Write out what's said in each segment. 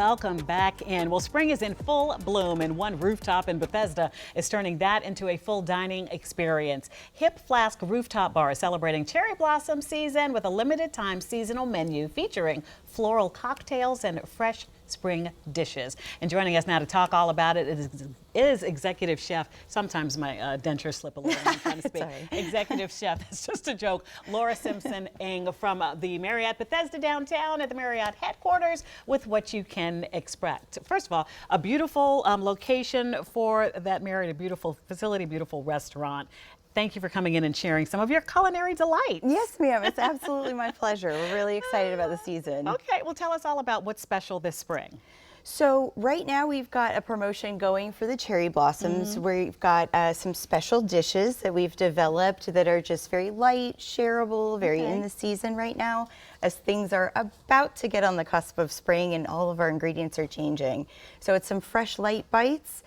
Welcome back in. Well, spring is in full bloom, and one rooftop in Bethesda is turning that into a full dining experience. Hip Flask Rooftop Bar is celebrating cherry blossom season with a limited time seasonal menu featuring floral cocktails and fresh spring dishes. And joining us now to talk all about it is executive chef. Sometimes my dentures slip a little when I'm trying to speak. Executive chef, that's just a joke. Laura Simpson-Ng from the Marriott Bethesda downtown at the Marriott headquarters with what you can expect. First of all, a beautiful location for that Marriott, a beautiful facility, beautiful restaurant. Thank you for coming in and sharing some of your culinary delights. Yes, ma'am. It's absolutely my pleasure. We're really excited about the season. Okay, well, tell us all about what's special this spring. So right now we've got a promotion going for the cherry blossoms. We've got some special dishes that we've developed that are just very light, shareable, very in the season right now, as things are about to get on the cusp of spring and all of our ingredients are changing. So it's some fresh light bites.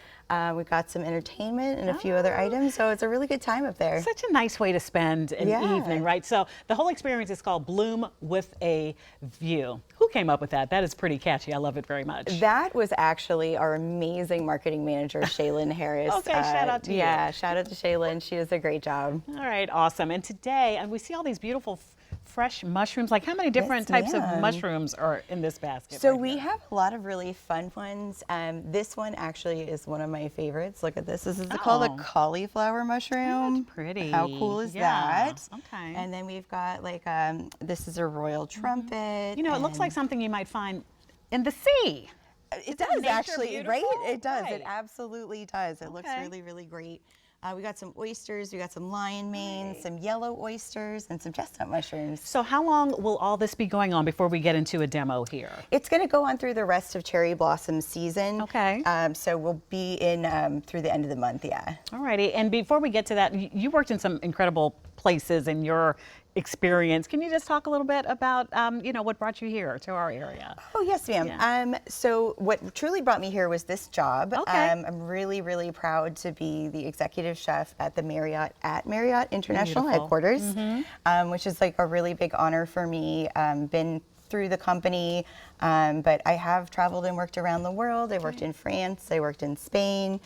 We've got some entertainment and a few other items, so it's a really good time up there. Such a nice way to spend an evening, right? So the whole experience is called Bloom with a View. Who came up with that? That is pretty catchy. I love it very much. That was actually our amazing marketing manager, Shaylin Harris. Okay, shout out to you. Yeah, shout out to Shaylin. She does a great job. All right, awesome. And today, and we see all these beautiful fresh mushrooms. Like, how many different types of mushrooms are in this basket? So we have a lot of really fun ones. This one actually is one of my favorites. Look at this. This is called a cauliflower mushroom. Oh, that's pretty. How cool is that? Okay. And then we've got like this is a royal trumpet. You know, it looks like something you might find in the sea. It does actually, beautiful? right? It does. Right. It absolutely does. It looks really, really great. We got some oysters, we got some lion manes, some yellow oysters, and some chestnut mushrooms. So how long will all this be going on before we get into a demo here? It's going to go on through the rest of cherry blossom season. Okay. So we'll be in through the end of the month, yeah. All righty. And before we get to that, you worked in some incredible places in your experience. Can you just talk a little bit about, you know, what brought you here to our area? Oh, yes, ma'am. Yeah. So what truly brought me here was this job. Okay. I'm really, really proud to be the executive chef at the Marriott International Headquarters, which is like a really big honor for me. Been through the company, but I have traveled and worked around the world. I worked in France, I worked in Spain,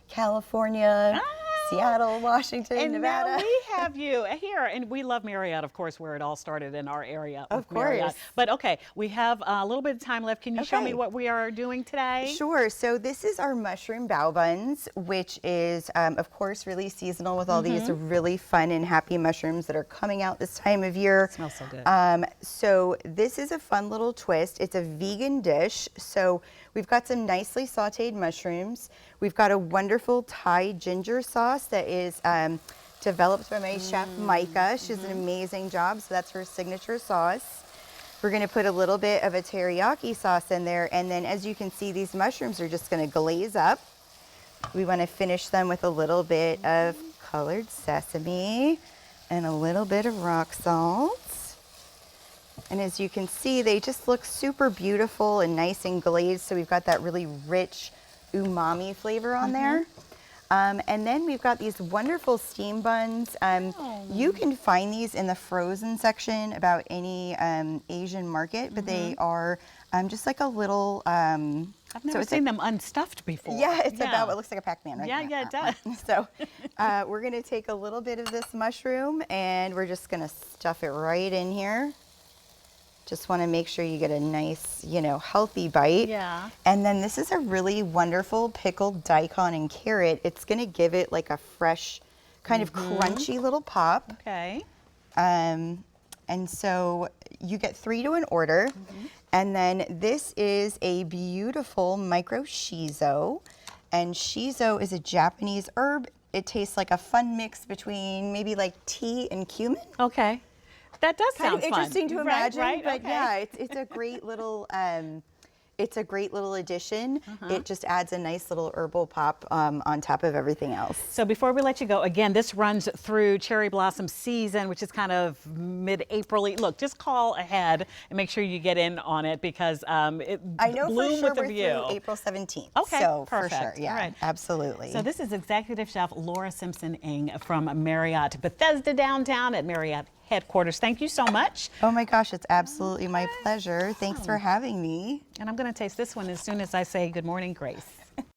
California, Seattle, Washington, Nevada. Now we have you here, and we love Marriott, of course, where it all started in our area. Of Marriott. Course. But okay, we have a little bit of time left. Can you show me what we are doing today? Sure. So this is our mushroom bao buns, which is, of course, really seasonal with all these really fun and happy mushrooms that are coming out this time of year. It smells so good. So this is a fun little twist. It's a vegan dish. So we've got some nicely sauteed mushrooms. We've got a wonderful Thai ginger sauce that is developed by my chef, Micah. She does an amazing job, so that's her signature sauce. We're gonna put a little bit of a teriyaki sauce in there, and then as you can see, these mushrooms are just gonna glaze up. We wanna finish them with a little bit of colored sesame and a little bit of rock salt. And as you can see, they just look super beautiful and nice and glazed, so we've got that really rich umami flavor on there. And then we've got these wonderful steam buns. You can find these in the frozen section about any Asian market, but they are just like a little... I've never seen them unstuffed before. Yeah, it's about, it looks like a Pac-Man right now. Yeah, it does. So we're gonna take a little bit of this mushroom and we're just gonna stuff it right in here. Just want to make sure you get a nice, you know, healthy bite. Yeah. And then this is a really wonderful pickled daikon and carrot. It's going to give it like a fresh, kind of crunchy little pop. Okay. And so you get 3 to an order. And then this is a beautiful micro shiso. And shiso is a Japanese herb. It tastes like a fun mix between maybe like tea and cumin. Okay. That does Kind sound of interesting to imagine, right? but Okay. yeah, it's a great little addition. It just adds a nice little herbal pop on top of everything else. So before we let you go, again, this runs through cherry blossom season, which is kind of mid-April. Look, just call ahead and make sure you get in on it because I know Bloom for sure with a we're View. through April 17th. Okay, so perfect. for sure, yeah, All right. absolutely. So this is Executive Chef Laura Simpson-Ng from Marriott Bethesda downtown at Marriott headquarters. Thank you so much. Oh my gosh, it's absolutely my pleasure. Thanks for having me. And I'm going to taste this one as soon as I say good morning, Grace.